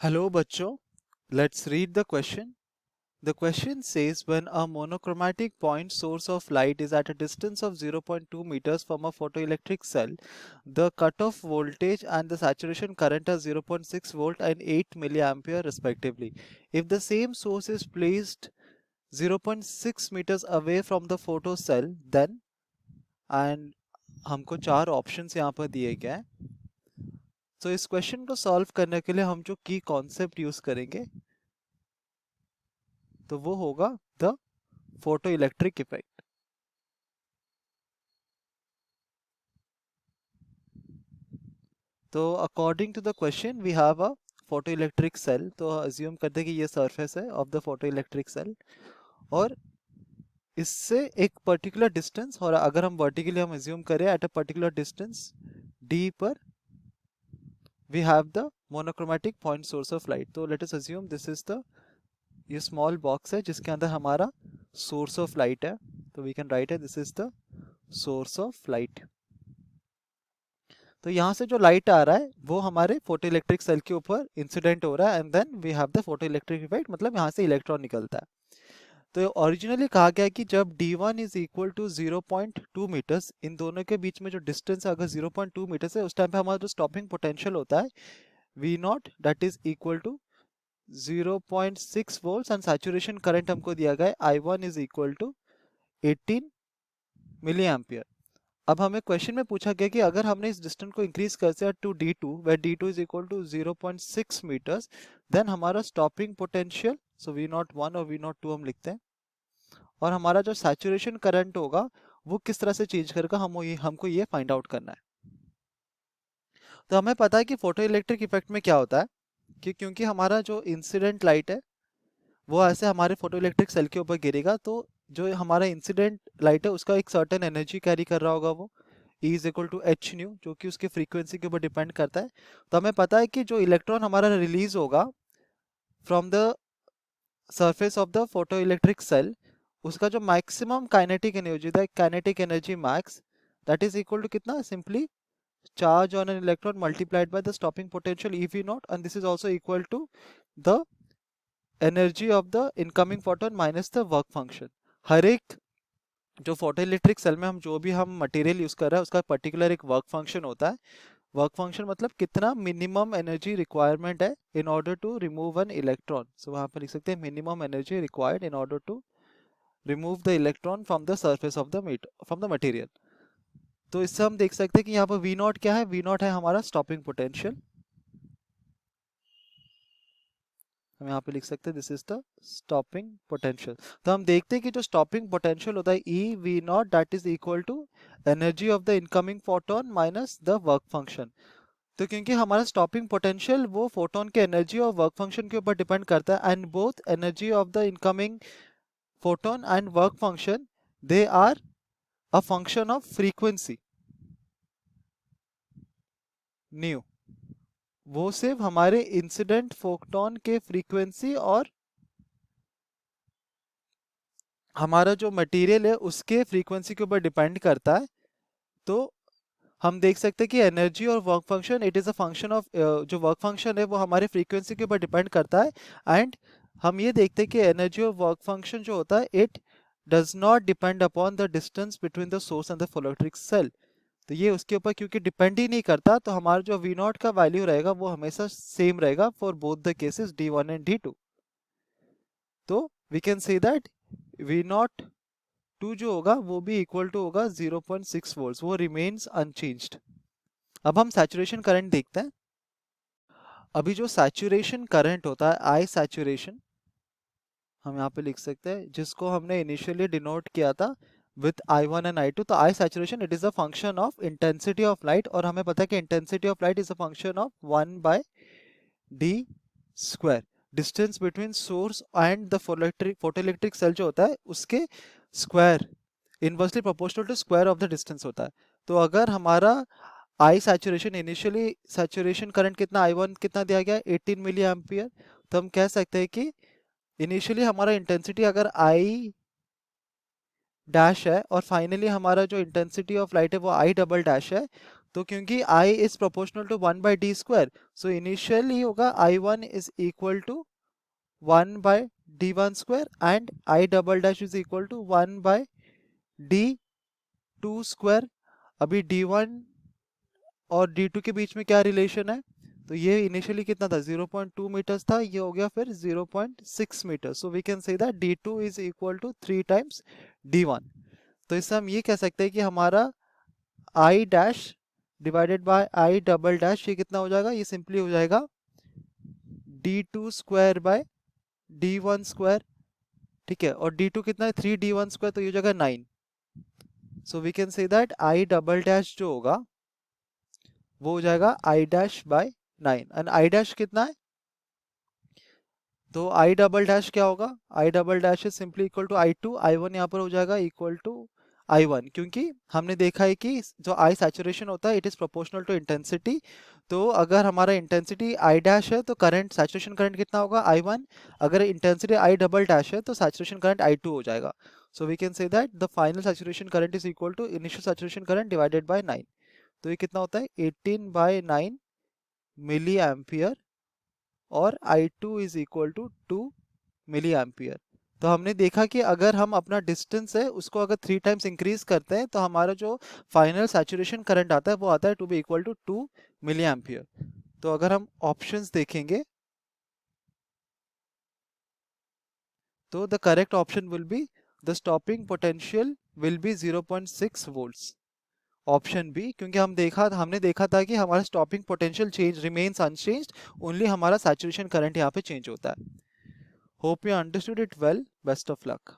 Hello, bachcho. Let's read the question. The question says when a monochromatic point source of light is at a distance of 0.2 meters from a photoelectric cell, the cutoff voltage and the saturation current are 0.6 volt and 8 milliampere respectively. If the same source is placed 0.6 meters away from the photo cell, then and हमको चार options यहाँ पर दिए गए हैं. तो इस question को सॉल्व करने के लिए हम जो की कॉन्सेप्ट यूज करेंगे तो वो होगा द फोटो इलेक्ट्रिक इफेक्ट. तो according to the question we have a photo electric cell. तो अज्यूम करते हैं कि ये सरफेस है of the photo electric cell और इससे एक पर्टिकुलर डिस्टेंस, और अगर हम वर्टिकली हम अज्यूम करें at a particular distance D पर we have the monochromatic point source of light. तो let us assume this is the ये स्मॉल बॉक्स है जिसके अंदर हमारा सोर्स ऑफ लाइट है. तो वी कैन राइट है this is the source of light. तो यहाँ से जो लाइट आ रहा है वो हमारे फोटो इलेक्ट्रिक सेल के ऊपर इंसिडेंट हो रहा है and then we have the photo electric effect, मतलब यहाँ से इलेक्ट्रॉन निकलता है. तो ओरिजिनली कहा गया है कि जब d1 is equal to 0.2 meters, इन दोनों के बीच में जो डिस्टेंस है अगर 0.2 मीटर्स है, उस टाइम पे हमारा जो स्टॉपिंग पोटेंशियल होता है v naught that is equal to 0.6 volts and saturation current हमको दिया गया है I1 is equal to 18 milli ampere. अब हमें क्वेश्चन में पूछा गया कि अगर हमने इस डिस्टेंस को इंक्रीज कर दिया to d2 where d2 is equal to 0.6 meters, then हमारा स्टॉपिंग पोटेंशियल, सो v01 और v02 हम लिखते हैं, और हमारा जो सैचुरेशन करंट होगा वो किस तरह से चेंज करेगा हमको ये फाइंड आउट करना है. तो हमें पता है कि फोटो इलेक्ट्रिक इफेक्ट में क्या होता है कि क्योंकि हमारा जो इंसिडेंट लाइट है वो ऐसे हमारे फोटो इलेक्ट्रिक सेल के ऊपर गिरेगा, तो जो हमारा इंसिडेंट लाइट है उसका एक सर्टेन एनर्जी कैरी कर रहा होगा, वो E is equal to h nu, जो कि उसके फ्रीक्वेंसी के ऊपर डिपेंड करता है. तो हमें पता है कि जो इलेक्ट्रॉन हमारा रिलीज होगा from the surface of the photo electric cell, उसका जो मैक्सिमम काइनेटिक एनर्जी था, kinetic energy max, that is equal to कितना, simply charge on an electron multiplied by the stopping potential EV naught, and this is also equal to the energy of the incoming photon minus the work function. हर एक जो photo electric cell में हम जो भी हम material use कर रहे हैं उसका पर्टिकुलर एक वर्क फंक्शन होता है. वर्क फंक्शन मतलब कितना मिनिमम एनर्जी रिक्वायरमेंट है in order to remove an electron. So वहां पर लिख सकते हैं minimum energy required in order to remove the electron from the surface of the from the material. तो इससे हम देख सकते हैं कि यहाँ पर वी नॉट क्या है, वी नॉट है हमारा स्टॉपिंग पोटेंशियल. हम यहाँ पे लिख सकते हैं this is the stopping potential. तो हम देखते हैं कि जो स्टॉपिंग पोटेंशियल होता है e V naught that is equal to energy of the incoming photon minus the work function. तो क्योंकि हमारा स्टॉपिंग पोटेंशियल वो फोटोन के एनर्जी और वर्क फंक्शन के ऊपर डिपेंड करता है, and both energy of the incoming photon and work function they are a function of frequency nu. वो सिर्फ हमारे इंसिडेंट फोटोन के फ्रीक्वेंसी और हमारा जो मटेरियल है उसके फ्रीक्वेंसी के ऊपर डिपेंड करता है. तो हम देख सकते हैं कि एनर्जी और work function it is a function of, जो वर्क फंक्शन है वो हमारे फ्रीक्वेंसी के ऊपर डिपेंड करता है. एंड हम ये देखते हैं कि एनर्जी और वर्क फंक्शन जो होता है it does not depend upon the distance between the source and the photoelectric cell. तो ये उसके ऊपर क्योंकि डिपेंड ही नहीं करता, तो हमारा जो वी नॉट का वैल्यू रहेगा वो हमेशा सेम रहेगा for both the cases d1 and d2. तो we can say that V naught 2 जो होगा वो भी इक्वल टू होगा 0.6 वोल्ट्स, वो रिमेन्स अनचेंज्ड. अब हम सैचुरेशन करंट देखते हैं. अभी जो सैचुरेशन करंट होता है आई सैचुरेशन, हम यहाँ पे लिख सकते हैं जिसको हमने इनिशियली डिनोट किया था विथ I1 एंड I2. तो I saturation it is a function of intensity of light, और हमें पता है कि intensity of light is a function of 1 by d square. Distance between source and the photoelectric cell जो होता है उसके square inversely proportional to square of the distance होता है. तो अगर हमारा I saturation initially saturation current कितना I1 कितना दिया गया 18 मिली एम्पियर, तो हम कह सकते हैं कि इनिशियली हमारा इंटेंसिटी अगर आई डैश है और फाइनली हमारा जो इंटेंसिटी ऑफ लाइट है वो आई डबल डैश है, तो क्योंकि I is proportional to 1/d², so initially होगा I1 is equal to 1/d1² and I double dash is equal to 1/d2²। अभी D1 और D2 के बीच में क्या रिलेशन है, तो ये इनिशियली कितना था 0.2 मीटर्स था, ये हो गया फिर 0.6 मीटर। So we can say that D2 is equal to 3 times D1। तो इससे हम ये कह सकते हैं कि हमारा I dash divided by I double dash ये कितना हो जाएगा, ये सिंपली हो जाएगा D2² बाय D1²। ठीक है, और D2 कितना है 3D1², तो ये हो जाएगा 9। So we can say that I double dash जो होगा वो हो जाएगा I dash by 9। And I dash कितना है, तो I डबल डैश क्या होगा, I double dash is simply equal to I2, I1 यहाँ पर हो जाएगा इक्वल टू I1, क्योंकि हमने देखा है कि जो I सैचुरेशन होता है it is proportional to intensity. तो अगर हमारा इंटेंसिटी I डैश है तो करंट सैचुरेशन करंट कितना होगा I1, अगर इंटेंसिटी I डबल डैश है तो सैचुरेशन करंट I2 हो जाएगा। So we can say that the final saturation current is equal to initial saturation current divided by 9। तो ये कितना होता है 18/9 मिली एम्पियर, और I2 is equal to 2 milli ampere. तो हमने देखा कि अगर हम अपना डिस्टेंस है उसको अगर 3 टाइम्स इंक्रीज करते हैं तो हमारा जो फाइनल सैचुरेशन करंट आता है वो आता है to be equal to 2 milli ampere. तो अगर हम ऑप्शंस देखेंगे तो the correct option will be the stopping potential will be 0.6 volts, option B, क्योंकि हमने देखा था कि हमारा stopping potential change remains unchanged, only हमारा सैचुरेशन करंट यहाँ पे चेंज होता है। Hope you understood it well, best of luck.